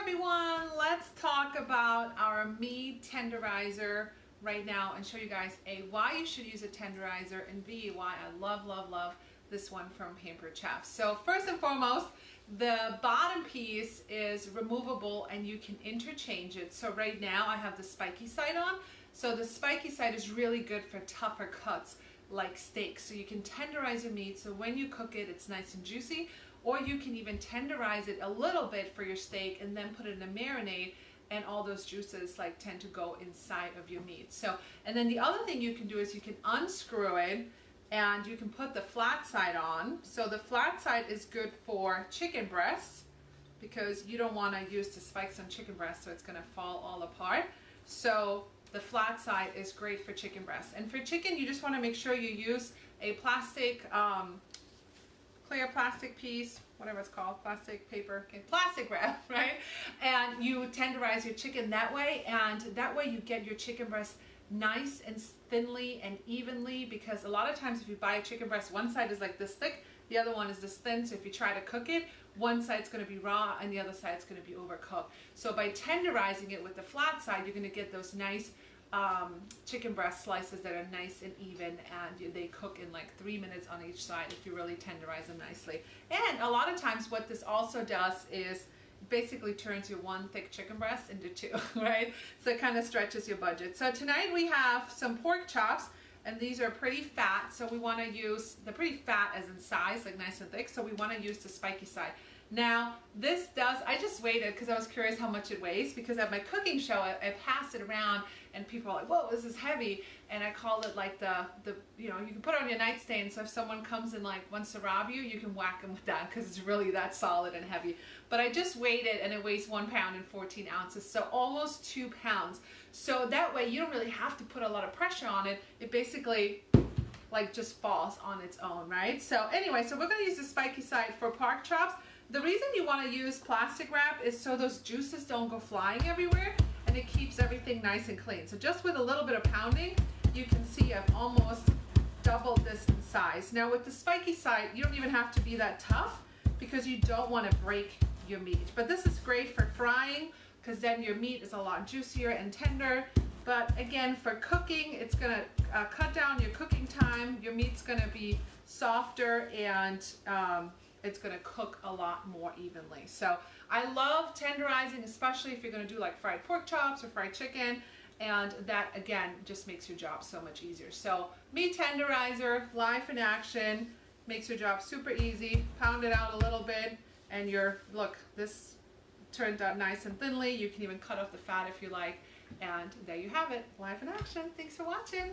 everyone, let's talk about our meat tenderizer right now and show you guys A, why you should use a tenderizer, and B, why I love this one from Pampered Chef. So first and foremost, the bottom piece is removable and you can interchange it. So right now I have the spiky side on. So the spiky side is really good for tougher cuts like steak. So you can tenderize your meat so when you cook it, it's nice and juicy. Or you can even tenderize it a little bit for your steak and then put it in a marinade, and all those juices like tend to go inside of your meat. So, and then the other thing you can do is you can unscrew it and you can put the flat side on. So the flat side is good for chicken breasts because you don't want to use the spikes on chicken breasts so it's going to fall all apart. So the flat side is great for chicken breasts. And for chicken, you just want to make sure you use a plastic clear plastic piece, whatever it's called, plastic paper, okay, plastic wrap, right? And you tenderize your chicken that way, and that way you get your chicken breast nice and thinly and evenly, because a lot of times if you buy a chicken breast, one side is like this thick, the other one is this thin, so if you try to cook it, one side's going to be raw and the other side's going to be overcooked. So by tenderizing it with the flat side, you're going to get those nice chicken breast slices that are nice and even, and they cook in like 3 minutes on each side if you really tenderize them nicely. And a lot of times what this also does is basically turns your one thick chicken breast into two, right? So it kind of stretches your budget. So tonight we have some pork chops, and these are pretty fat, so we want to use the pretty fat as in size, like nice and thick, so we want to use the spiky side. Now this does, I just weighed it because I was curious how much it weighs, because at my cooking show I pass it around and people are like, whoa, this is heavy, and I call it like the you know, you can put it on your nightstand, so if someone comes and like wants to rob you, you can whack them with that because it's really that solid and heavy. But I just weighed it and it weighs 1 pound and 14 ounces, so almost 2 pounds. So that way you don't really have to put a lot of pressure on it. It basically like just falls on its own, right? So anyway, so we're going to use the spiky side for pork chops. The reason you want to use plastic wrap is so those juices don't go flying everywhere, and it keeps everything nice and clean. So just with a little bit of pounding, you can see I've almost doubled this in size. Now with the spiky side, you don't even have to be that tough because you don't want to break your meat. But this is great for frying because then your meat is a lot juicier and tender. But again, for cooking, it's going to cut down your cooking time. Your meat's going to be softer, and it's going to cook a lot more evenly. So I love tenderizing, especially if you're going to do like fried pork chops or fried chicken, and that again just makes your job so much easier. So meat tenderizer, live in action, makes your job super easy. Pound it out a little bit and look, this turned out nice and thinly. You can even cut off the fat if you like, and there you have it, live in action. Thanks for watching.